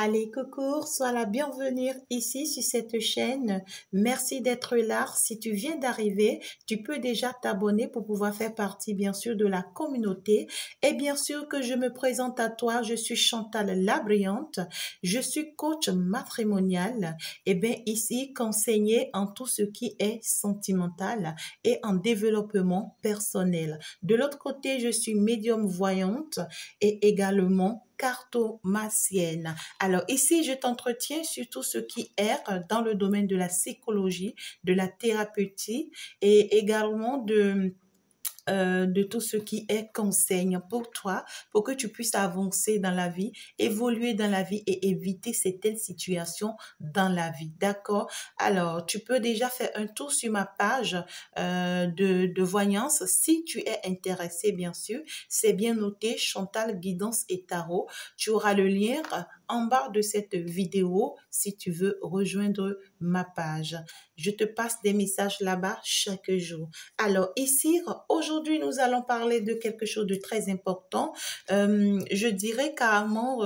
Allez, coucou, sois la bienvenue ici sur cette chaîne. Merci d'être là. Si tu viens d'arriver, tu peux déjà t'abonner pour pouvoir faire partie, bien sûr, de la communauté. Et bien sûr que je me présente à toi, je suis Chantal Labriante. Je suis coach matrimonial. Et bien ici, conseiller en tout ce qui est sentimental et en développement personnel. De l'autre côté, je suis médium voyante et également cartomancienne. Alors ici, je t'entretiens sur tout ce qui est dans le domaine de la psychologie, de la thérapeutique et également de tout ce qui est conseil pour toi, pour que tu puisses avancer dans la vie, évoluer dans la vie et éviter certaines situations dans la vie. D'accord? Alors, tu peux déjà faire un tour sur ma page de voyance si tu es intéressé, bien sûr. C'est bien noté, Chantal Guidance et Tarot. Tu auras le lien en bas de cette vidéo si tu veux rejoindre ma page. Je te passe des messages là-bas chaque jour. Alors ici, aujourd'hui, nous allons parler de quelque chose de très important. Je dirais carrément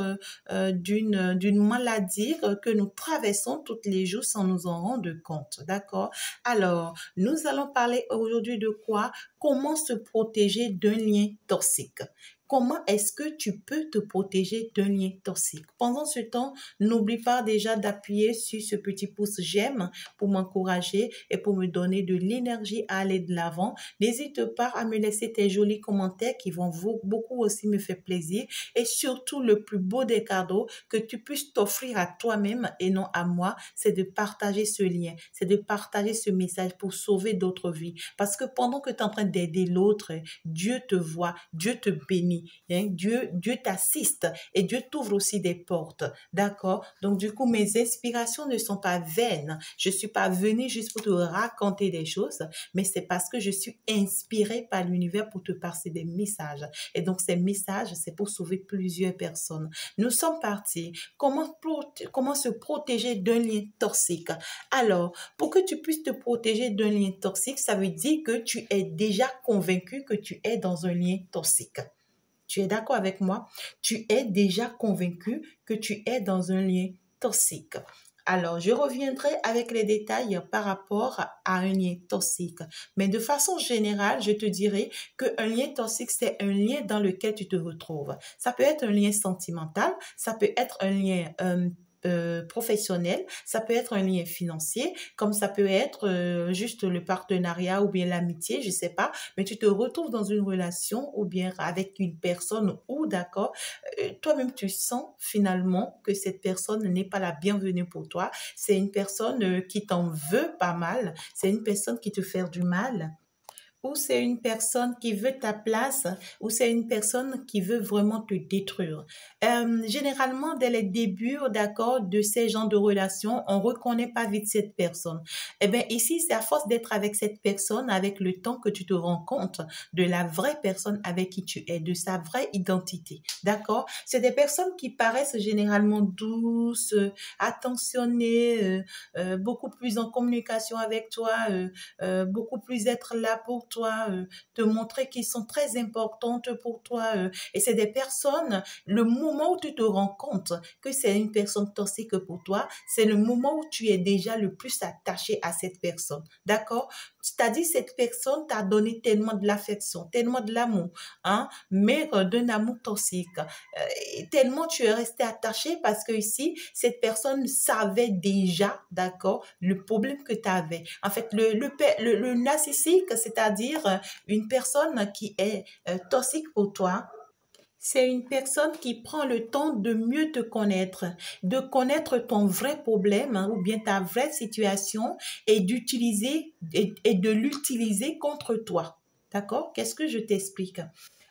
d'une maladie que nous traversons tous les jours sans nous en rendre compte. D'accord? Alors, nous allons parler aujourd'hui de quoi? Comment se protéger d'un lien toxique. Comment est-ce que tu peux te protéger d'un lien toxique? Pendant ce temps, n'oublie pas déjà d'appuyer sur ce petit pouce j'aime pour m'encourager et pour me donner de l'énergie à aller de l'avant. N'hésite pas à me laisser tes jolis commentaires qui vont beaucoup aussi me faire plaisir. Et surtout, le plus beau des cadeaux que tu puisses t'offrir à toi-même et non à moi, c'est de partager ce lien, c'est de partager ce message pour sauver d'autres vies. Parce que pendant que tu es en train d'aider l'autre, Dieu te voit, Dieu te bénit. Hein, Dieu t'assiste et Dieu t'ouvre aussi des portes. D'accord? Donc, du coup, mes inspirations ne sont pas vaines. Je suis pas venue juste pour te raconter des choses, mais c'est parce que je suis inspirée par l'univers pour te passer des messages. Et donc, ces messages, c'est pour sauver plusieurs personnes. Nous sommes partis. Comment se protéger d'un lien toxique? Alors, pour que tu puisses te protéger d'un lien toxique, ça veut dire que tu es déjà convaincu que tu es dans un lien toxique. Tu es d'accord avec moi? Tu es déjà convaincu que tu es dans un lien toxique. Alors, je reviendrai avec les détails par rapport à un lien toxique. Mais de façon générale, je te dirais qu'un lien toxique, c'est un lien dans lequel tu te retrouves. Ça peut être un lien sentimental, ça peut être un lien professionnel, ça peut être un lien financier, comme ça peut être juste le partenariat ou bien l'amitié, je sais pas, mais tu te retrouves dans une relation ou bien avec une personne ou d'accord, toi-même tu sens finalement que cette personne n'est pas la bienvenue pour toi, c'est une personne qui t'en veut pas mal, c'est une personne qui te fait du mal ou c'est une personne qui veut ta place, ou c'est une personne qui veut vraiment te détruire. Généralement, dès les débuts, d'accord, de ces genres de relations, on reconnaît pas vite cette personne. Eh bien, ici, c'est à force d'être avec cette personne, avec le temps que tu te rends compte de la vraie personne avec qui tu es, de sa vraie identité. D'accord? C'est des personnes qui paraissent généralement douces, attentionnées, beaucoup plus en communication avec toi, beaucoup plus être là pour toi, te montrer qu'ils sont très importantes pour toi. Et c'est des personnes, le moment où tu te rends compte que c'est une personne toxique pour toi, c'est le moment où tu es déjà le plus attaché à cette personne. D'accord? C'est-à-dire, cette personne t'a donné tellement de l'affection, tellement de l'amour, hein, mais d'un amour toxique. Et tellement tu es resté attaché parce que ici, cette personne savait déjà, d'accord, le problème que tu avais. En fait, le narcissique, c'est-à-dire une personne qui est toxique pour toi, c'est une personne qui prend le temps de mieux te connaître, de connaître ton vrai problème hein, ou bien ta vraie situation et d'utiliser et de l'utiliser contre toi. D'accord? Qu'est-ce que je t'explique?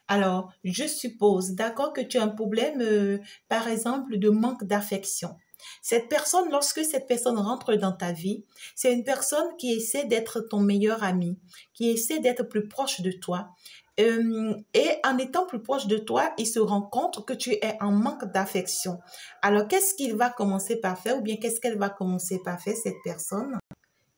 Alors, je suppose, d'accord, que tu as un problème, par exemple, de manque d'affection. Cette personne, lorsque cette personne rentre dans ta vie, c'est une personne qui essaie d'être ton meilleur ami, qui essaie d'être plus proche de toi. Et en étant plus proche de toi, il se rend compte que tu es en manque d'affection. Alors, qu'est-ce qu'il va commencer par faire ou bien qu'est-ce qu'elle va commencer par faire, cette personne?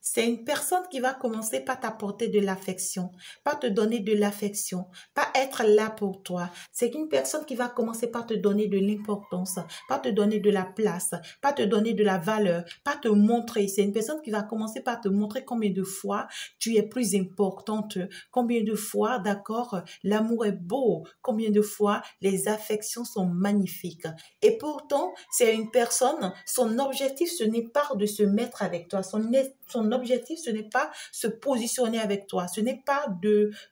c'est une personne qui va commencer par t'apporter de l'affection, par te donner de l'affection, par être là pour toi. C'est une personne qui va commencer par te donner de l'importance, par te donner de la place, par te donner de la valeur, par te montrer. C'est une personne qui va commencer par te montrer combien de fois tu es plus importante, combien de fois, d'accord, l'amour est beau, combien de fois les affections sont magnifiques. Et pourtant, c'est une personne, son objectif, ce n'est pas de se mettre avec toi. Son objectif, ce n'est pas se positionner avec toi. Ce n'est pas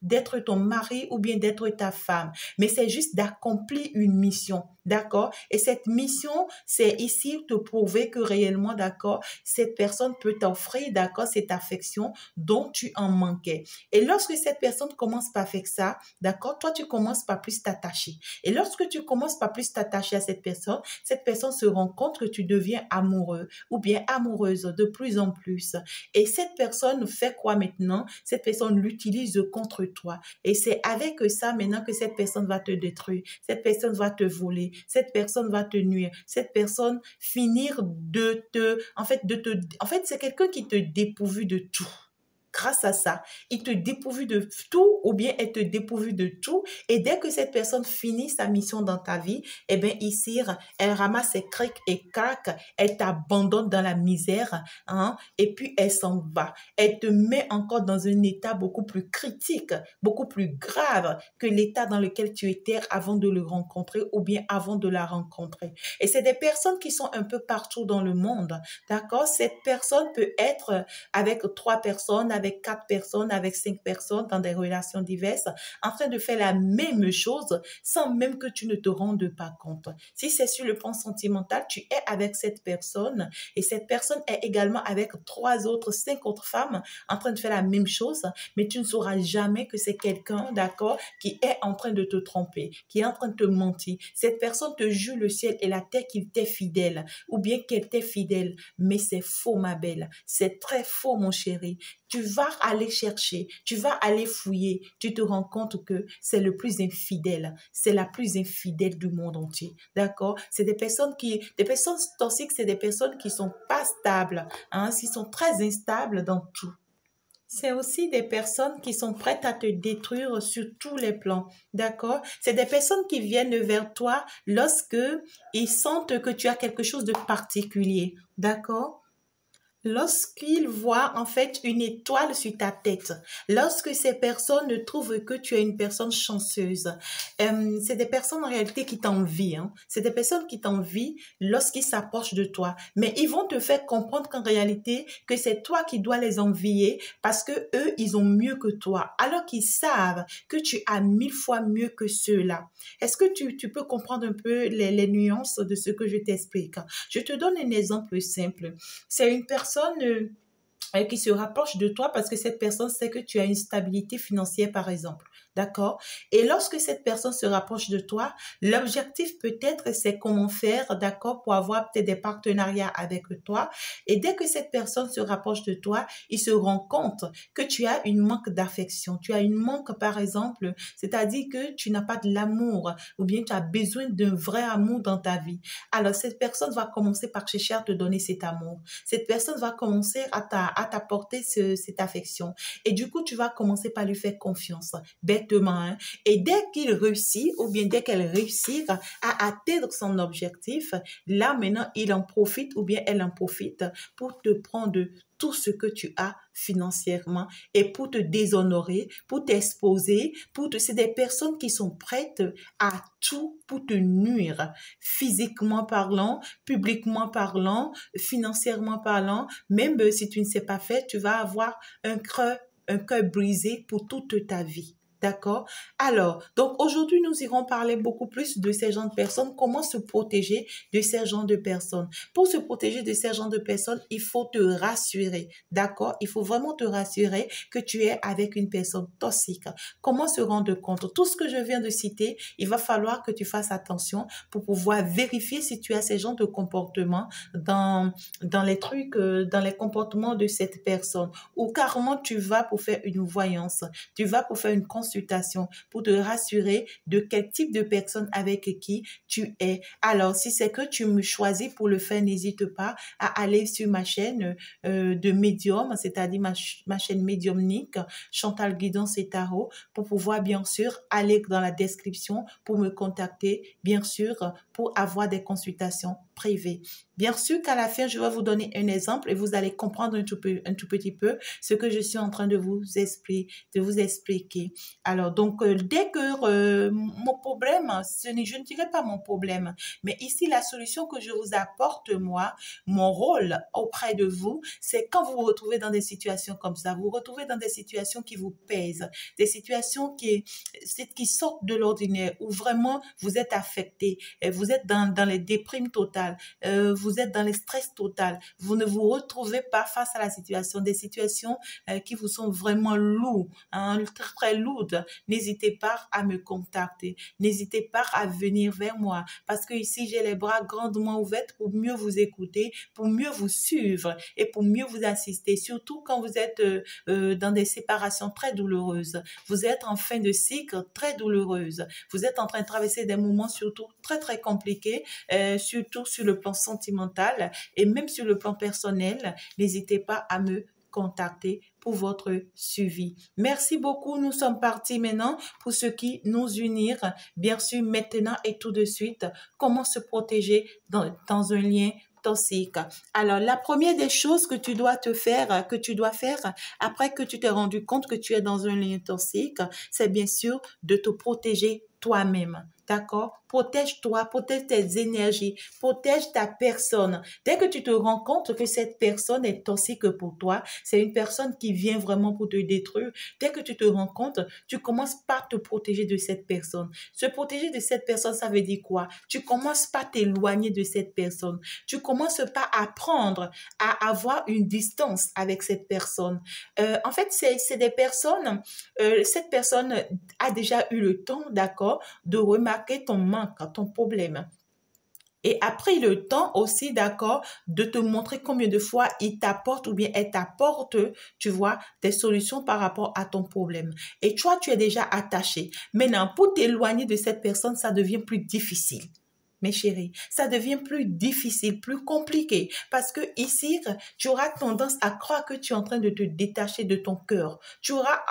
d'être ton mari ou bien d'être ta femme. Mais c'est juste d'accomplir une mission. D'accord? Et cette mission, c'est ici te prouver que réellement, d'accord, cette personne peut t'offrir, d'accord, cette affection dont tu en manquais. Et lorsque cette personne commence par faire ça, d'accord, toi, tu commences par plus t'attacher. Et lorsque tu commences par plus t'attacher à cette personne se rend compte que tu deviens amoureux ou bien amoureuse de plus en plus. Et cette personne fait quoi maintenant? Cette personne l'utilise contre toi. Et c'est avec ça maintenant que cette personne va te détruire. Cette personne va te voler. Cette personne va te nuire. Cette personne finir en fait, c'est quelqu'un qui te dépourvu de tout. Grâce à ça, il te dépourvu de tout ou bien elle te dépourvu de tout. Et dès que cette personne finit sa mission dans ta vie, eh bien, ici, elle ramasse ses crics et craques, elle t'abandonne dans la misère, hein, et puis elle s'en va. Elle te met encore dans un état beaucoup plus critique, beaucoup plus grave que l'état dans lequel tu étais avant de le rencontrer ou bien avant de la rencontrer. Et c'est des personnes qui sont un peu partout dans le monde, d'accord? Cette personne peut être avec 3 personnes, avec 4 personnes, avec 5 personnes dans des relations diverses, en train de faire la même chose sans même que tu ne te rendes pas compte. Si c'est sur le plan sentimental, tu es avec cette personne et cette personne est également avec 3 autres, 5 autres femmes en train de faire la même chose, mais tu ne sauras jamais que c'est quelqu'un, d'accord, qui est en train de te tromper, qui est en train de te mentir. Cette personne te jure le ciel et la terre qu'il t'est fidèle ou bien qu'elle t'est fidèle, mais c'est faux, ma belle. C'est très faux, mon chéri. Tu vas aller chercher, tu vas aller fouiller, tu te rends compte que c'est le plus infidèle, c'est la plus infidèle du monde entier, d'accord? C'est des personnes toxiques, c'est des personnes qui sont pas stables, hein, qui sont très instables dans tout. C'est aussi des personnes qui sont prêtes à te détruire sur tous les plans, d'accord? C'est des personnes qui viennent vers toi lorsque ils sentent que tu as quelque chose de particulier, d'accord? Lorsqu'ils voient en fait une étoile sur ta tête, lorsque ces personnes trouvent que tu es une personne chanceuse, c'est des personnes en réalité qui t'envient, hein. C'est des personnes qui t'envient lorsqu'ils s'approchent de toi. Mais ils vont te faire comprendre qu'en réalité, que c'est toi qui dois les envier parce que eux, ils ont mieux que toi. Alors qu'ils savent que tu as 1000 fois mieux que ceux-là. Est-ce que tu peux comprendre un peu les nuances de ce que je t'explique? Je te donne un exemple simple. C'est une personne qui se rapproche de toi parce que cette personne sait que tu as une stabilité financière, par exemple. D'accord? Et lorsque cette personne se rapproche de toi, l'objectif peut-être, c'est comment faire, d'accord, pour avoir peut-être des partenariats avec toi. Et dès que cette personne se rapproche de toi, il se rend compte que tu as une manque d'affection. Tu as une manque, par exemple, c'est-à-dire que tu n'as pas de l'amour ou bien tu as besoin d'un vrai amour dans ta vie. Alors, cette personne va commencer par chercher à te donner cet amour. Cette personne va commencer à t'apporter cette affection. Et du coup, tu vas commencer par lui faire confiance. Bêtement, hein. Et dès qu'il réussit, ou bien dès qu'elle réussit à atteindre son objectif, là, maintenant, il en profite, ou bien elle en profite pour te prendre tout ce que tu as financièrement et pour te déshonorer, pour t'exposer, c'est des personnes qui sont prêtes à tout pour te nuire, physiquement parlant, publiquement parlant, financièrement parlant. Même si tu ne sais pas faire, tu vas avoir un cœur brisé pour toute ta vie. D'accord? Alors, donc aujourd'hui, nous irons parler beaucoup plus de ces genres de personnes, comment se protéger de ces genres de personnes. Pour se protéger de ces genres de personnes, il faut te rassurer, d'accord? Il faut vraiment te rassurer que tu es avec une personne toxique. Comment se rendre compte? Tout ce que je viens de citer, il va falloir que tu fasses attention pour pouvoir vérifier si tu as ces genres de comportements dans les trucs, dans les comportements de cette personne. Ou carrément, tu vas pour faire une voyance, tu vas pour faire une consultation consultation pour te rassurer de quel type de personne avec qui tu es. Alors, si c'est que tu me choisis pour le faire, n'hésite pas à aller sur ma chaîne de médium, c'est-à-dire ma chaîne médiumnique, Chantal Guidance et Tarot, pour pouvoir bien sûr aller dans la description pour me contacter, bien sûr, pour avoir des consultations privées. Bien sûr qu'à la fin, je vais vous donner un exemple et vous allez comprendre un tout petit peu ce que je suis en train de vous expliquer. Alors, donc, dès que mon problème, je ne dirais pas mon problème, mais ici, la solution que je vous apporte, moi, mon rôle auprès de vous, c'est quand vous vous retrouvez dans des situations comme ça, vous vous retrouvez dans des situations qui vous pèsent, des situations qui sortent de l'ordinaire, où vraiment vous êtes affecté, vous êtes dans les déprimes totales, vous êtes dans le stress total, vous ne vous retrouvez pas face à la situation, des situations qui vous sont vraiment lourdes, hein, très, très lourdes. N'hésitez pas à me contacter, n'hésitez pas à venir vers moi, parce que ici j'ai les bras grandement ouverts pour mieux vous écouter, pour mieux vous suivre et pour mieux vous assister, surtout quand vous êtes dans des séparations très douloureuses, vous êtes en fin de cycle très douloureuse, vous êtes en train de traverser des moments surtout très très compliqués, surtout sur le plan sentimental et même sur le plan personnel. N'hésitez pas à me contacter pour votre suivi. Merci beaucoup. Nous sommes partis maintenant pour ce qui nous unit. Bien sûr, maintenant et tout de suite, comment se protéger dans un lien toxique. Alors, la première des choses que tu dois faire après que tu t'es rendu compte que tu es dans un lien toxique, c'est bien sûr de te protéger toi-même. D'accord? Protège-toi, protège tes énergies, protège ta personne. Dès que tu te rends compte que cette personne est toxique pour toi, c'est une personne qui vient vraiment pour te détruire. Dès que tu te rends compte, tu commences par te protéger de cette personne. Se protéger de cette personne, ça veut dire quoi? Tu commences par t'éloigner de cette personne. Tu commences par apprendre à avoir une distance avec cette personne. En fait, c'est des personnes, cette personne a déjà eu le temps, d'accord, de remarquer ton manque, ton problème. Et après le temps aussi, d'accord, de te montrer combien de fois il t'apporte ou bien elle t'apporte, tu vois, des solutions par rapport à ton problème. Et toi, tu es déjà attaché. Maintenant, pour t'éloigner de cette personne, ça devient plus difficile. Mes chéris, ça devient plus difficile, plus compliqué, parce que ici, tu auras tendance à croire que tu es en train de te détacher de ton cœur. Tu auras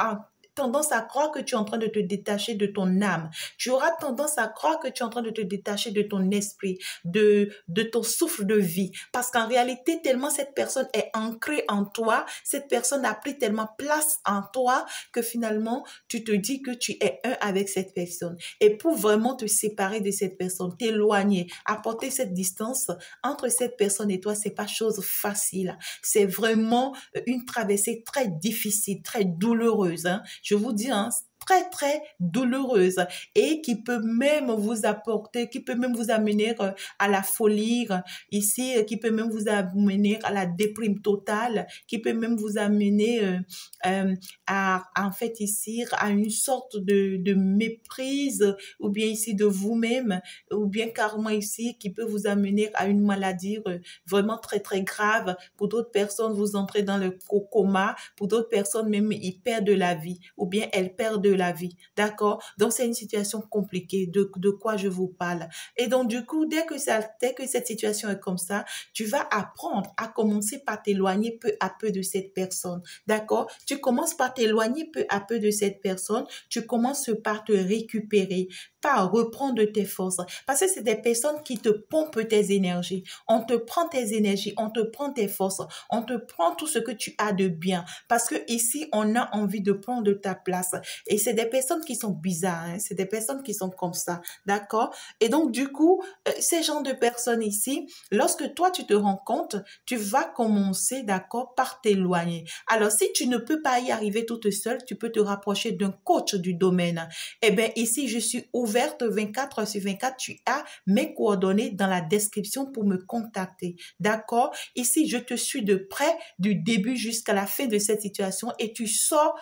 tendance à croire que tu es en train de te détacher de ton âme. Tu auras tendance à croire que tu es en train de te détacher de ton esprit, de ton souffle de vie. Parce qu'en réalité, tellement cette personne est ancrée en toi, cette personne a pris tellement place en toi que finalement, tu te dis que tu es un avec cette personne. Et pour vraiment te séparer de cette personne, t'éloigner, apporter cette distance entre cette personne et toi, c'est pas chose facile. C'est vraiment une traversée très difficile, très douloureuse, hein. Je vous dis, hein, très, très douloureuse et qui peut même vous apporter, qui peut même vous amener à la folie ici, qui peut même vous amener à la déprime totale, qui peut même vous amener en fait ici, à une sorte de méprise ou bien ici de vous-même ou bien carrément ici, qui peut vous amener à une maladie vraiment très, très grave. Pour d'autres personnes, vous entrez dans le coma. Pour d'autres personnes, même, ils perdent de la vie ou bien elles perdent de la vie. D'accord? Donc, c'est une situation compliquée. De quoi je vous parle? Et donc, du coup, dès que cette situation est comme ça, tu vas apprendre à commencer par t'éloigner peu à peu de cette personne. D'accord? Tu commences par t'éloigner peu à peu de cette personne. Tu commences par te récupérer, par reprendre tes forces. Parce que c'est des personnes qui te pompent tes énergies. On te prend tes énergies, on te prend tes forces, on te prend tout ce que tu as de bien. Parce que ici, on a envie de prendre ta place. Et c'est des personnes qui sont bizarres, hein? C'est des personnes qui sont comme ça, d'accord? Et donc, du coup, ces genres de personnes ici, lorsque toi, tu te rends compte, tu vas commencer, d'accord, par t'éloigner. Alors, si tu ne peux pas y arriver toute seule, tu peux te rapprocher d'un coach du domaine. Eh bien, ici, je suis ouverte 24/24. Tu as mes coordonnées dans la description pour me contacter, d'accord? Ici, je te suis de près du début jusqu'à la fin de cette situation et tu sors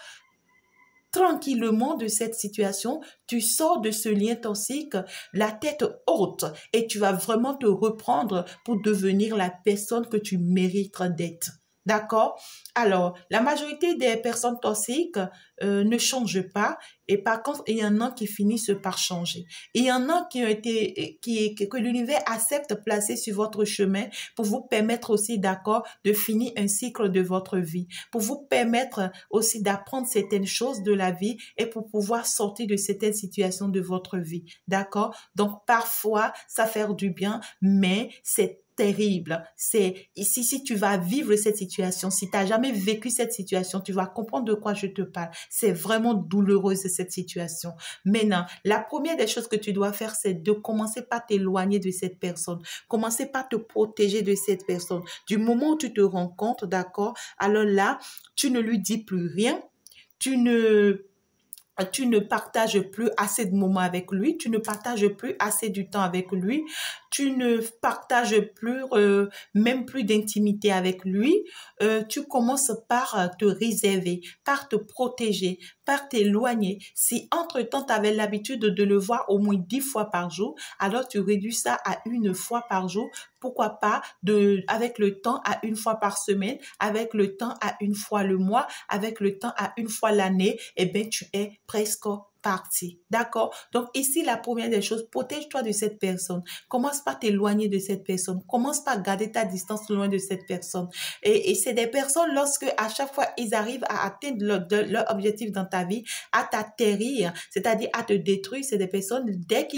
tranquillement de cette situation, tu sors de ce lien toxique, la tête haute et tu vas vraiment te reprendre pour devenir la personne que tu mérites d'être. D'accord? Alors, la majorité des personnes toxiques ne changent pas et par contre, il y en a qui finissent par changer. Il y en a qui ont été, que l'univers accepte de placer sur votre chemin pour vous permettre aussi, d'accord, de finir un cycle de votre vie, pour vous permettre aussi d'apprendre certaines choses de la vie et pour pouvoir sortir de certaines situations de votre vie. D'accord? Donc, parfois, ça fait du bien, mais c'est terrible. C'est ici, si tu vas vivre cette situation, si tu n'as jamais vécu cette situation, tu vas comprendre de quoi je te parle. C'est vraiment douloureuse cette situation. Maintenant, la première des choses que tu dois faire, c'est de commencer par t'éloigner de cette personne. Commencer par te protéger de cette personne. Du moment où tu te rends compte, d'accord, alors là, tu ne lui dis plus rien. Tu ne partages plus assez de moments avec lui, tu ne partages plus assez du temps avec lui, tu ne partages plus, même plus d'intimité avec lui, tu commences par te réserver, par te protéger, par t'éloigner. Si entre-temps, tu avais l'habitude de le voir au moins 10 fois par jour, alors tu réduis ça à une fois par jour. Pourquoi pas avec le temps à une fois par semaine, avec le temps à une fois le mois, avec le temps à une fois l'année, eh bien, tu es presque parti. D'accord? Donc, ici, la première des choses, protège-toi de cette personne. Commence par t'éloigner de cette personne. Commence par garder ta distance loin de cette personne. Et c'est des personnes, lorsque à chaque fois, ils arrivent à atteindre leur objectif dans ta vie, à t'atterrir, c'est-à-dire à te détruire, c'est des personnes, dès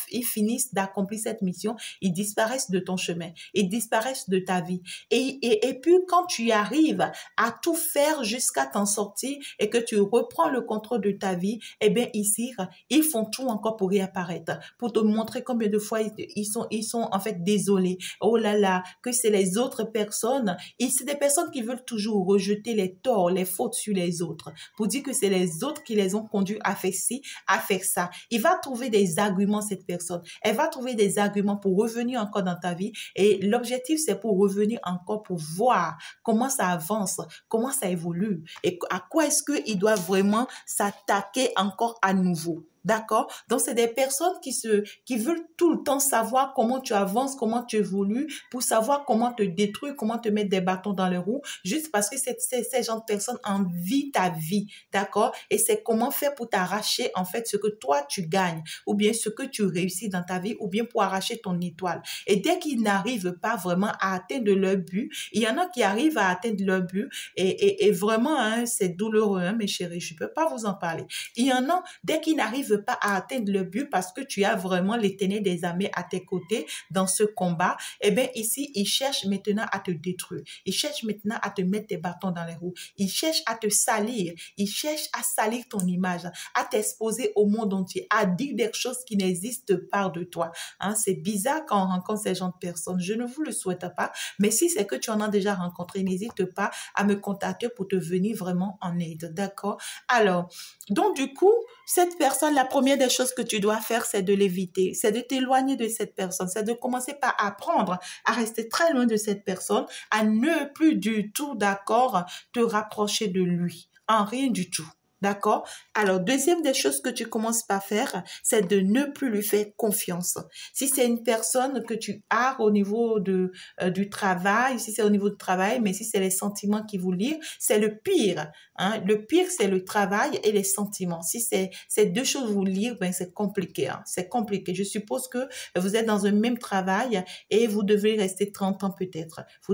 ils finissent d'accomplir cette mission, ils disparaissent de ton chemin. Ils disparaissent de ta vie. Et puis, quand tu arrives à tout faire jusqu'à t'en sortir et que tu reprends le contrôle de ta vie, eh bien ici, ils font tout encore pour réapparaître, pour te montrer combien de fois ils sont en fait désolés. Oh là là, que c'est les autres personnes. Et c'est des personnes qui veulent toujours rejeter les torts, les fautes sur les autres, pour dire que c'est les autres qui les ont conduits à faire ci, à faire ça. Il va trouver des arguments, cette personne. Elle va trouver des arguments pour revenir encore dans ta vie. Et l'objectif, c'est pour revenir encore pour voir comment ça avance, comment ça évolue et à quoi est-ce qu'il doit vraiment s'attaquer encore à nouveau. D'accord? Donc, c'est des personnes qui veulent tout le temps savoir comment tu avances, comment tu évolues, pour savoir comment te détruire, comment te mettre des bâtons dans les roues, juste parce que ces gens de personnes envient ta vie. D'accord? Et c'est comment faire pour t'arracher, en fait, ce que toi, tu gagnes, ou bien ce que tu réussis dans ta vie, ou bien pour arracher ton étoile. Et dès qu'ils n'arrivent pas vraiment à atteindre leur but, il y en a qui arrivent à atteindre leur but, et vraiment, hein, c'est douloureux, hein, mes chéris, je ne peux pas vous en parler. Il y en a, dès qu'ils n'arrivent pas à atteindre le but parce que tu as vraiment l'éternel des armées à tes côtés dans ce combat, eh bien ici, ils cherchent maintenant à te détruire. Ils cherchent maintenant à te mettre des bâtons dans les roues. Ils cherchent à te salir. Ils cherchent à salir ton image, à t'exposer au monde entier, à dire des choses qui n'existent pas de toi. Hein, c'est bizarre quand on rencontre ces gens de personnes. Je ne vous le souhaite pas, mais si c'est que tu en as déjà rencontré, n'hésite pas à me contacter pour te venir vraiment en aide. D'accord? Alors, donc du coup, cette personne, la première des choses que tu dois faire, c'est de l'éviter, c'est de t'éloigner de cette personne, c'est de commencer par apprendre à rester très loin de cette personne, à ne plus du tout, d'accord, te rapprocher de lui, en rien du tout. D'accord? Alors, deuxième des choses que tu commences par faire, c'est de ne plus lui faire confiance. Si c'est une personne que tu as au niveau du travail, si c'est au niveau du travail, mais si c'est les sentiments qui vous lient, c'est le pire. Hein? Le pire, c'est le travail et les sentiments. Si ces deux choses vous lient, ben c'est compliqué. Hein? C'est compliqué. Je suppose que vous êtes dans un même travail et vous devez rester 30 ans peut-être. Vous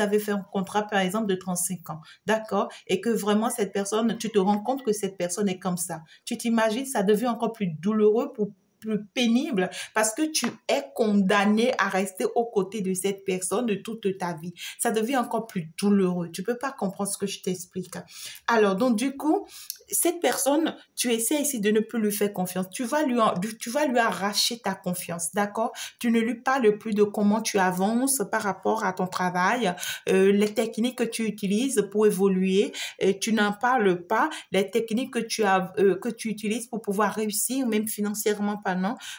avez fait un contrat, par exemple, de 35 ans. D'accord? Et que vraiment, cette personne, tu te rends compte que cette personne est comme ça. Tu t'imagines, ça devient encore plus douloureux plus pénible parce que tu es condamné à rester aux côtés de cette personne de toute ta vie. Ça devient encore plus douloureux. Tu peux pas comprendre ce que je t'explique. Alors, donc, du coup, cette personne, tu essaies ici de ne plus lui faire confiance. Tu vas lui arracher ta confiance, d'accord? Tu ne lui parles plus de comment tu avances par rapport à ton travail, les techniques que tu utilises pour évoluer. Tu n'en parles pas. Les techniques que tu utilises pour pouvoir réussir, même financièrement parlant,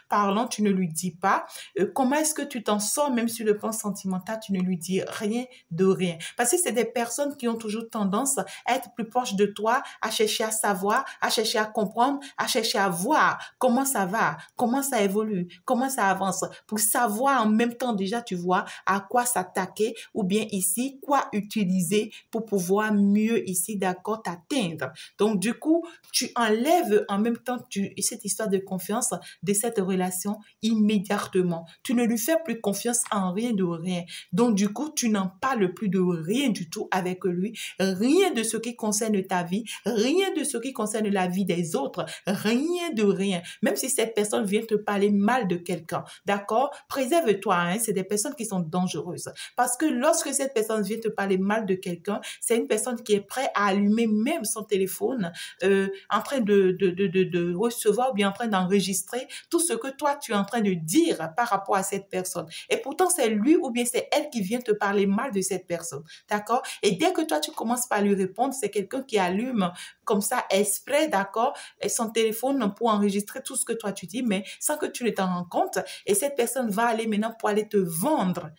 parlant, tu ne lui dis pas. Comment est-ce que tu t'en sors, même sur le plan sentimental, tu ne lui dis rien de rien. Parce que c'est des personnes qui ont toujours tendance à être plus proches de toi, à chercher à savoir, à chercher à comprendre, à chercher à voir comment ça va, comment ça évolue, comment ça avance, pour savoir en même temps déjà, tu vois, à quoi s'attaquer ou bien ici, quoi utiliser pour pouvoir mieux ici, d'accord, t'atteindre. Donc, du coup, tu enlèves en même temps cette histoire de confiance de cette relation immédiatement. Tu ne lui fais plus confiance en rien de rien. Donc, du coup, tu n'en parles plus de rien du tout avec lui, rien de ce qui concerne ta vie, rien de ce qui concerne la vie des autres, rien de rien. Même si cette personne vient te parler mal de quelqu'un, d'accord? Préserve-toi, hein? C'est des personnes qui sont dangereuses. Parce que lorsque cette personne vient te parler mal de quelqu'un, c'est une personne qui est prête à allumer même son téléphone, en train de recevoir ou bien en train d'enregistrer tout ce que toi, tu es en train de dire par rapport à cette personne. Et pourtant, c'est lui ou bien c'est elle qui vient te parler mal de cette personne. D'accord? Et dès que toi, tu commences par lui répondre, c'est quelqu'un qui allume comme ça, exprès, d'accord, son téléphone pour enregistrer tout ce que toi, tu dis, mais sans que tu ne t'en rends compte. Et cette personne va aller maintenant pour aller te vendre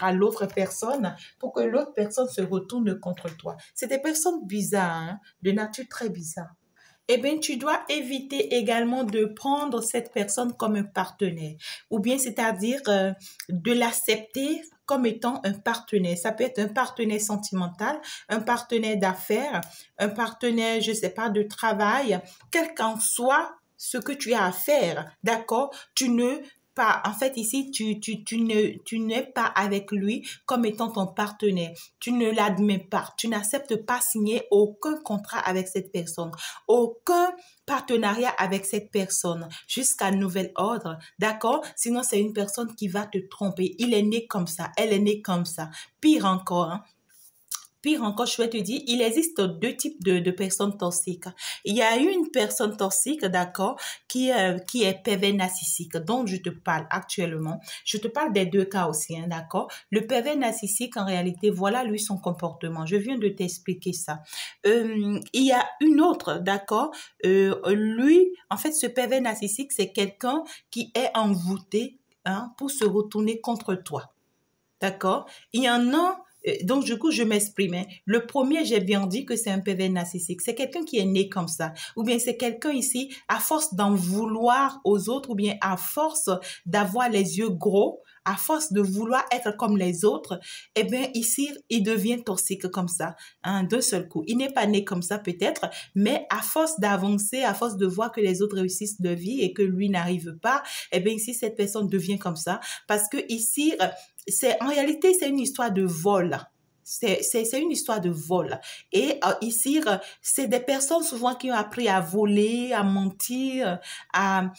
à l'autre personne pour que l'autre personne se retourne contre toi. C'est des personnes bizarres, hein, de nature très bizarre. Eh bien, tu dois éviter également de prendre cette personne comme un partenaire, ou bien c'est-à-dire de l'accepter comme étant un partenaire. Ça peut être un partenaire sentimental, un partenaire d'affaires, un partenaire, je sais pas, de travail, quel qu'en soit ce que tu as à faire, d'accord? Tu ne pas, en fait, ici, tu n'es pas avec lui comme étant ton partenaire. Tu ne l'admets pas. Tu n'acceptes pas signer aucun contrat avec cette personne, aucun partenariat avec cette personne jusqu'à nouvel ordre, d'accord? Sinon, c'est une personne qui va te tromper. Il est né comme ça, elle est née comme ça. Pire encore, hein? Pire encore, je vais te dire, il existe deux types de personnes toxiques. Il y a une personne toxique, d'accord, qui est pervers narcissique, dont je te parle actuellement. Je te parle des deux cas aussi, hein, d'accord. Le pervers narcissique, en réalité, voilà lui son comportement. Je viens de t'expliquer ça. Il y a une autre, d'accord. Lui, en fait, ce pervers narcissique, c'est quelqu'un qui est envoûté, hein, pour se retourner contre toi. D'accord? Il y en a, donc du coup, je m'exprime, hein. Le premier, j'ai bien dit que c'est un pervers narcissique. C'est quelqu'un qui est né comme ça. Ou bien c'est quelqu'un ici, à force d'en vouloir aux autres, ou bien à force d'avoir les yeux gros, à force de vouloir être comme les autres, eh bien ici, il devient toxique comme ça, hein, d'un seul coup. Il n'est pas né comme ça peut-être, mais à force d'avancer, à force de voir que les autres réussissent de vie et que lui n'arrive pas, eh bien ici, cette personne devient comme ça. Parce que ici, en réalité, c'est une histoire de vol. C'est une histoire de vol. Et ici, c'est des personnes souvent qui ont appris à voler, à mentir, à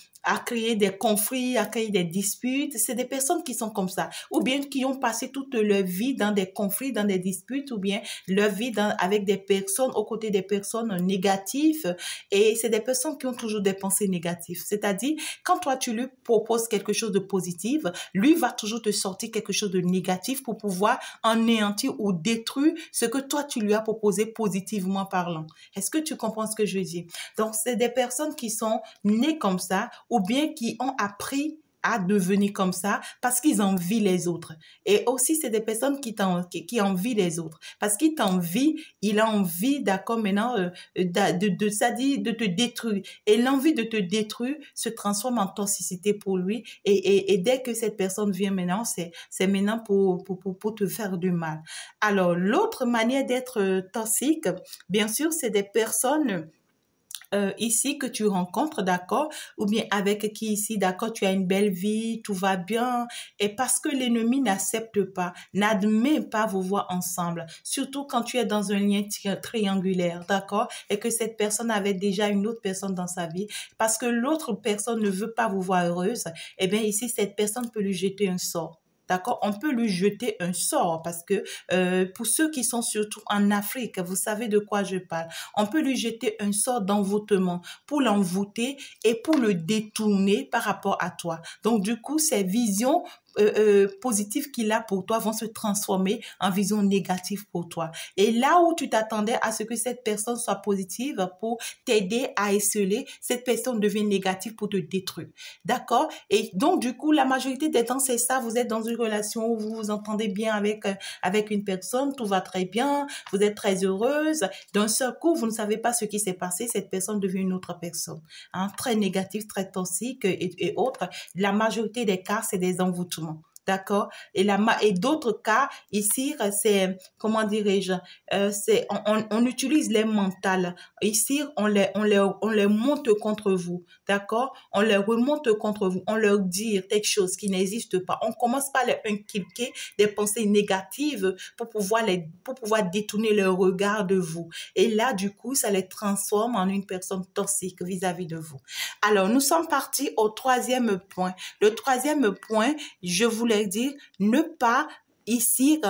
créer des conflits, à créer des disputes. C'est des personnes qui sont comme ça. Ou bien qui ont passé toute leur vie dans des conflits, dans des disputes, ou bien leur vie avec des personnes, aux côtés des personnes négatives. Et c'est des personnes qui ont toujours des pensées négatives. C'est-à-dire, quand toi, tu lui proposes quelque chose de positif, lui va toujours te sortir quelque chose de négatif pour pouvoir anéantir ou détruire ce que toi, tu lui as proposé positivement parlant. Est-ce que tu comprends ce que je dis? Donc, c'est des personnes qui sont nées comme ça ou bien qui ont appris à devenir comme ça parce qu'ils envient les autres. Et aussi, c'est des personnes qui envient les autres. Parce qu'il t'envie, il a envie, d'accord, maintenant, ça dit de te détruire. Et l'envie de te détruire se transforme en toxicité pour lui. Et dès que cette personne vient maintenant, c'est maintenant pour te faire du mal. Alors, l'autre manière d'être toxique, bien sûr, c'est des personnes ici que tu rencontres, d'accord, ou bien avec qui ici, d'accord, tu as une belle vie, tout va bien, et parce que l'ennemi n'accepte pas, n'admet pas vos voix ensemble, surtout quand tu es dans un lien triangulaire, d'accord, et que cette personne avait déjà une autre personne dans sa vie, parce que l'autre personne ne veut pas vous voir heureuse, eh bien ici, cette personne peut lui jeter un sort. D'accord? On peut lui jeter un sort parce que pour ceux qui sont surtout en Afrique, vous savez de quoi je parle. On peut lui jeter un sort d'envoûtement pour l'envoûter et pour le détourner par rapport à toi. Donc, du coup, ses visions positives qu'il a pour toi vont se transformer en vision négative pour toi. Et là où tu t'attendais à ce que cette personne soit positive pour t'aider à esceler, cette personne devient négative pour te détruire. D'accord? Et donc, du coup, la majorité des temps, c'est ça. Vous êtes dans une relation où vous vous entendez bien avec une personne, tout va très bien, vous êtes très heureuse. D'un seul coup, vous ne savez pas ce qui s'est passé, cette personne devient une autre personne. Hein? Très négative, très toxique et autres. La majorité des cas, c'est des envoûtements. D'accord? Et d'autres cas, ici, c'est, comment dirais-je, on utilise les mentales. Ici, on les monte contre vous. D'accord? On les remonte contre vous. On leur dit quelque chose qui n'existe pas. On commence par les inculquer des pensées négatives pour pouvoir détourner leur regard de vous. Et là, du coup, ça les transforme en une personne toxique vis-à-vis de vous. Alors, nous sommes partis au troisième point. Le troisième point, je voulais dire, ne pas ici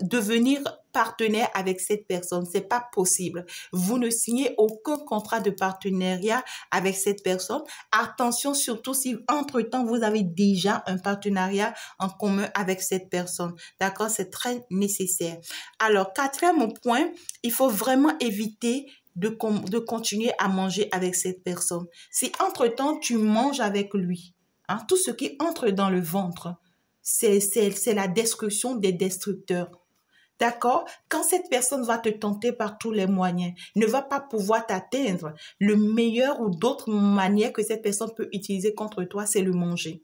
devenir partenaire avec cette personne. C'est pas possible. Vous ne signez aucun contrat de partenariat avec cette personne. Attention, surtout si entre-temps, vous avez déjà un partenariat en commun avec cette personne. D'accord? C'est très nécessaire. Alors, quatrième point, il faut vraiment éviter de continuer à manger avec cette personne. Si entre-temps, tu manges avec lui, hein, tout ce qui entre dans le ventre, c'est la destruction des destructeurs. D'accord? Quand cette personne va te tenter par tous les moyens, ne va pas pouvoir t'atteindre, le meilleur ou d'autres manières que cette personne peut utiliser contre toi, c'est le manger.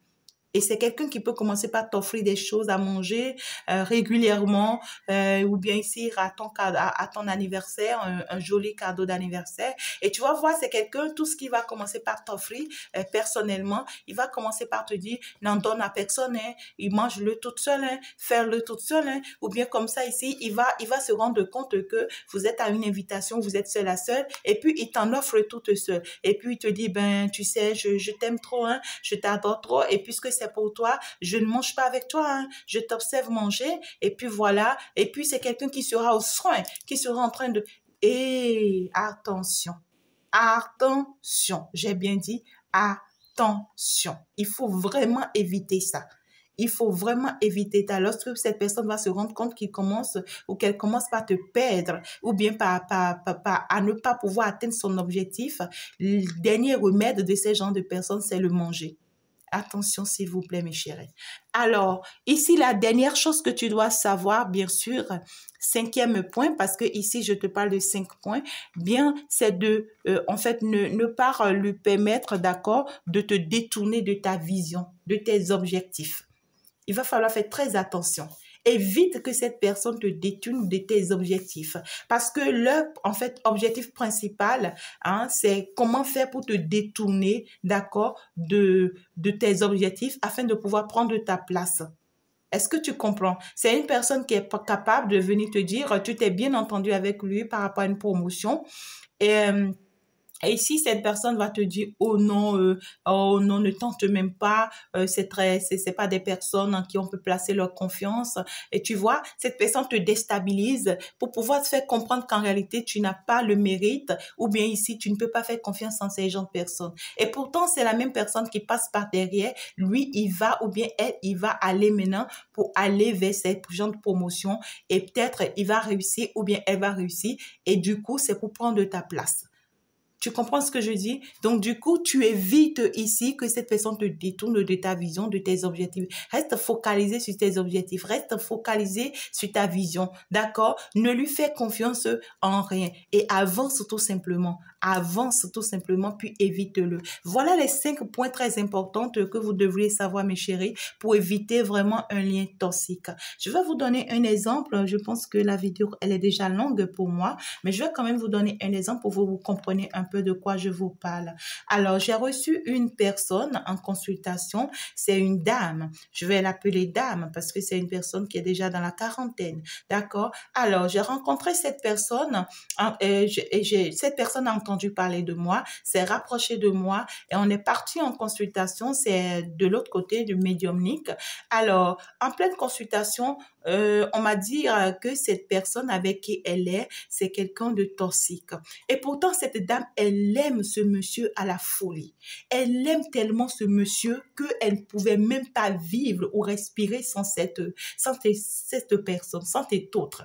Et c'est quelqu'un qui peut commencer par t'offrir des choses à manger régulièrement ou bien ici à ton anniversaire, un joli cadeau d'anniversaire. Et tu vas voir, c'est quelqu'un, tout ce qu'il va commencer par t'offrir personnellement, il va commencer par te dire, n'en donne à personne, hein, il mange-le toute seule, hein, faire-le toute seule. Hein, ou bien comme ça ici, il va se rendre compte que vous êtes à une invitation, vous êtes seul à seul, et puis il t'en offre toute seule. Et puis il te dit, ben tu sais, je t'aime trop, hein, je t'adore trop, et puisque c'est pour toi, je ne mange pas avec toi, hein. Je t'observe manger, et puis voilà, et puis c'est quelqu'un qui sera au soin, qui sera en train de... Et attention, attention, j'ai bien dit attention, il faut vraiment éviter ça. Il faut vraiment éviter ça. Lorsque cette personne va se rendre compte qu'il commence ou qu'elle commence par te perdre ou bien à ne pas pouvoir atteindre son objectif, le dernier remède de ces genres de personnes, c'est le manger. Attention, s'il vous plaît, mes chéris. Alors, ici, la dernière chose que tu dois savoir, bien sûr, cinquième point, parce que ici, je te parle de 5 points, bien, c'est de, en fait, ne pas lui permettre, d'accord, de te détourner de ta vision, de tes objectifs. Il va falloir faire très attention. Évite que cette personne te détourne de tes objectifs. Parce que leur, en fait, objectif principal, hein, c'est comment faire pour te détourner, d'accord, de tes objectifs afin de pouvoir prendre ta place. Est-ce que tu comprends? C'est une personne qui est pas capable de venir te dire, tu t'es bien entendu avec lui par rapport à une promotion et si cette personne va te dire oh non, ne tente même pas, c'est pas des personnes en qui on peut placer leur confiance. Et tu vois, cette personne te déstabilise pour pouvoir te faire comprendre qu'en réalité tu n'as pas le mérite ou bien ici tu ne peux pas faire confiance en ces gens de personnes. Et pourtant c'est la même personne qui passe par derrière, lui il va ou bien elle il va aller maintenant pour aller vers cette genre de promotion et peut-être il va réussir ou bien elle va réussir et du coup c'est pour prendre ta place. Tu comprends ce que je dis? Donc, du coup, tu évites ici que cette personne te détourne de ta vision, de tes objectifs. Reste focalisé sur tes objectifs. Reste focalisé sur ta vision. D'accord? Ne lui fais confiance en rien. Et avance tout simplement. Avance tout simplement, puis évite-le. Voilà les 5 points très importants que vous devriez savoir, mes chéris, pour éviter vraiment un lien toxique. Je vais vous donner un exemple. Je pense que la vidéo, elle est déjà longue pour moi, mais je vais quand même vous donner un exemple pour que vous compreniez un peu de quoi je vous parle. Alors, j'ai reçu une personne en consultation. C'est une dame. Je vais l'appeler dame parce que c'est une personne qui est déjà dans la quarantaine. D'accord? Alors, j'ai rencontré cette personne et cette personne a entendu entendu parler de moi, s'est rapproché de moi et on est parti en consultation. C'est de l'autre côté du médiumnique. Alors, en pleine consultation, on m'a dit que cette personne avec qui elle est, c'est quelqu'un de toxique. Et pourtant, cette dame, elle aime ce monsieur à la folie. Elle aime tellement ce monsieur qu'elle ne pouvait même pas vivre ou respirer sans cette personne, sans cet autre.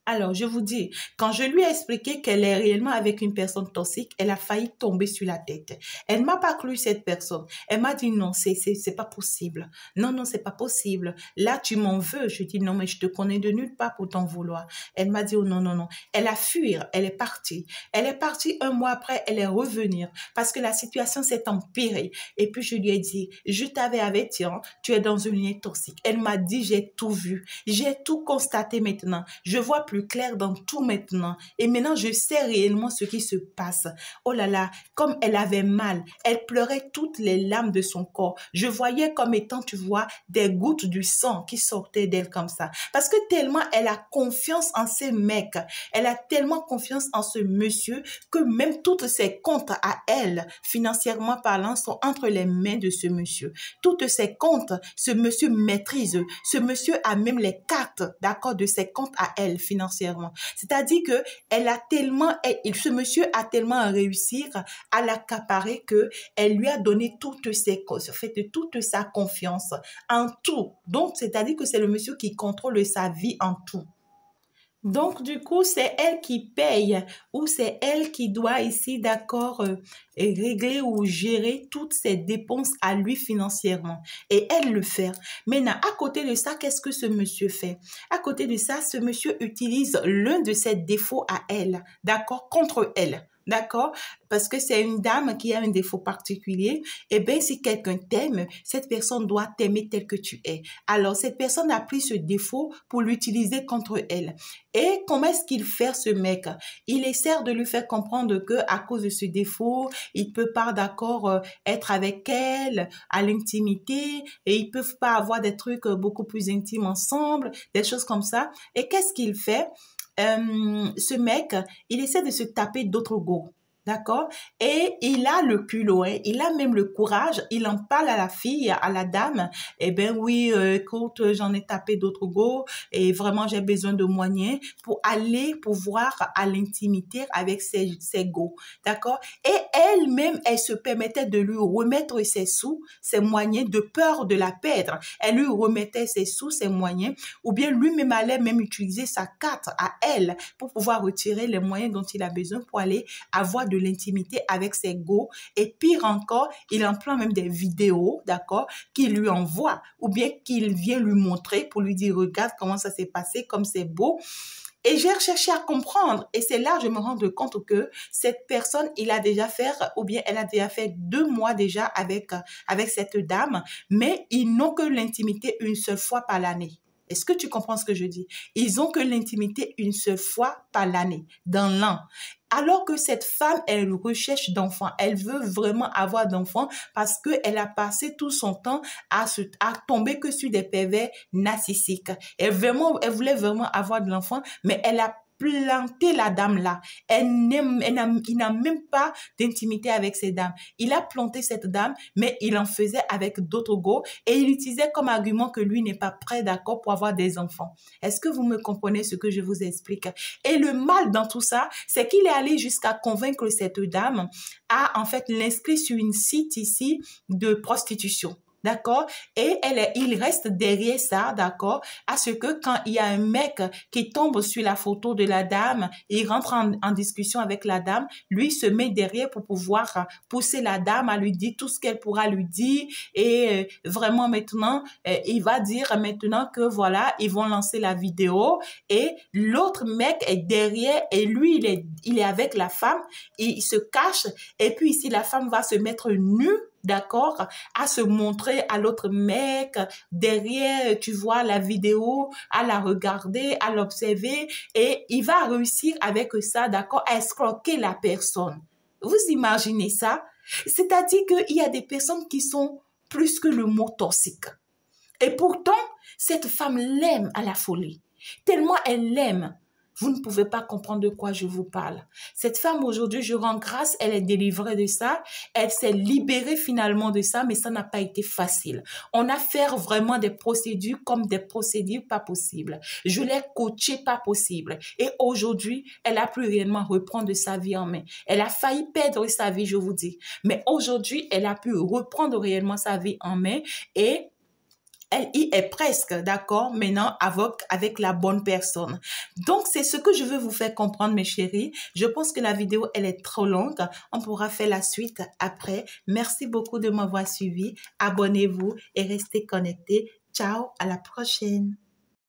Alors, je vous dis, quand je lui ai expliqué qu'elle est réellement avec une personne toxique, elle a failli tomber sur la tête. Elle m'a pas cru cette personne. Elle m'a dit non, c'est pas possible. Non, non, c'est pas possible. Là, tu m'en veux. Je dis non, mais je te connais de nulle part pour t'en vouloir. Elle m'a dit oh non, non, non. Elle a fui, elle est partie. Elle est partie 1 mois après, elle est revenue parce que la situation s'est empirée. Et puis, je lui ai dit, je t'avais averti, hein, tu es dans une ligne toxique. Elle m'a dit, j'ai tout vu. J'ai tout constaté maintenant. Je vois plus clair dans tout maintenant. Et maintenant, je sais réellement ce qui se passe. Oh là là, comme elle avait mal, elle pleurait toutes les larmes de son corps. Je voyais comme étant, tu vois, des gouttes du sang qui sortaient d'elle comme ça. Parce que tellement elle a confiance en ces mecs, elle a tellement confiance en ce monsieur que même toutes ses comptes à elle, financièrement parlant, sont entre les mains de ce monsieur. Toutes ses comptes, ce monsieur maîtrise. Ce monsieur a même les cartes, d'accord, de ses comptes à elle, financièrement. C'est-à-dire que ce monsieur a tellement réussi à l'accaparer que elle lui a donné toute sa confiance en tout. Donc, c'est-à-dire que c'est le monsieur qui contrôle sa vie en tout. Donc, du coup, c'est elle qui paye ou c'est elle qui doit ici, d'accord, régler ou gérer toutes ses dépenses à lui financièrement. Et elle le fait. Maintenant, à côté de ça, qu'est-ce que ce monsieur fait? À côté de ça, ce monsieur utilise l'un de ses défauts à elle, d'accord, contre elle. D'accord? Parce que c'est une dame qui a un défaut particulier. Eh bien, si quelqu'un t'aime, cette personne doit t'aimer tel que tu es. Alors, cette personne a pris ce défaut pour l'utiliser contre elle. Et comment est-ce qu'il fait ce mec? Il essaie de lui faire comprendre que à cause de ce défaut, il peut pas d'accord être avec elle à l'intimité et ils peuvent pas avoir des trucs beaucoup plus intimes ensemble, des choses comme ça. Et qu'est-ce qu'il fait? Ce mec, il essaie de se taper d'autres go. D'accord? Et il a le culot, hein, il a même le courage, il en parle à la fille, à la dame. Eh ben oui, écoute, j'en ai tapé d'autres go et vraiment j'ai besoin de moyens pour aller pouvoir à l'intimité avec ces go. D'accord? Et elle-même, elle se permettait de lui remettre ses sous, ses moyens de peur de la perdre. Elle lui remettait ses sous, ses moyens, ou bien lui-même allait même utiliser sa carte à elle pour pouvoir retirer les moyens dont il a besoin pour aller avoir de l'intimité avec ses go. Et pire encore, il emploie même des vidéos, d'accord, qu'il lui envoie ou bien qu'il vient lui montrer pour lui dire, regarde comment ça s'est passé, comme c'est beau. Et j'ai cherché à comprendre. Et c'est là que je me rends compte que cette personne, elle a déjà fait 2 mois déjà avec cette dame, mais ils n'ont que l'intimité une seule fois par l'année. Est-ce que tu comprends ce que je dis? Ils ont que l'intimité une seule fois par l'année, dans l'an. Alors que cette femme, elle recherche d'enfants. Elle veut vraiment avoir d'enfants parce qu'elle a passé tout son temps à tomber que sur des pervers narcissiques. Elle voulait vraiment avoir de l'enfant, mais elle a planté la dame là. Il n'a même pas d'intimité avec cette dame. Il a planté cette dame, mais il en faisait avec d'autres go et il utilisait comme argument que lui n'est pas prêt, d'accord, pour avoir des enfants. Est-ce que vous me comprenez ce que je vous explique? Et le mal dans tout ça, c'est qu'il est allé jusqu'à convaincre cette dame à en fait l'inscrire sur une site ici de prostitution. D'accord? Et il reste derrière ça, d'accord? À ce que quand il y a un mec qui tombe sur la photo de la dame, il rentre en discussion avec la dame, lui se met derrière pour pouvoir pousser la dame à lui dire tout ce qu'elle pourra lui dire. Et vraiment maintenant, il va dire maintenant que voilà, ils vont lancer la vidéo et l'autre mec est derrière et lui, il est avec la femme, il se cache et puis ici, la femme va se mettre nue, d'accord, à se montrer à l'autre mec derrière, tu vois, la vidéo, à la regarder, à l'observer et il va réussir avec ça, d'accord, à escroquer la personne. Vous imaginez ça? C'est-à-dire qu'il y a des personnes qui sont plus que le mot toxique. Et pourtant, cette femme l'aime à la folie. Tellement elle l'aime. Vous ne pouvez pas comprendre de quoi je vous parle. Cette femme aujourd'hui, je rends grâce, elle est délivrée de ça. Elle s'est libérée finalement de ça, mais ça n'a pas été facile. On a fait vraiment des procédures comme des procédures pas possibles. Je l'ai coachée pas possible. Et aujourd'hui, elle a pu réellement reprendre sa vie en main. Elle a failli perdre sa vie, je vous dis. Mais aujourd'hui, elle a pu reprendre réellement sa vie en main et elle y est presque, d'accord, maintenant avec la bonne personne. Donc, c'est ce que je veux vous faire comprendre, mes chéris. Je pense que la vidéo, elle est trop longue. On pourra faire la suite après. Merci beaucoup de m'avoir suivi. Abonnez-vous et restez connectés. Ciao, à la prochaine.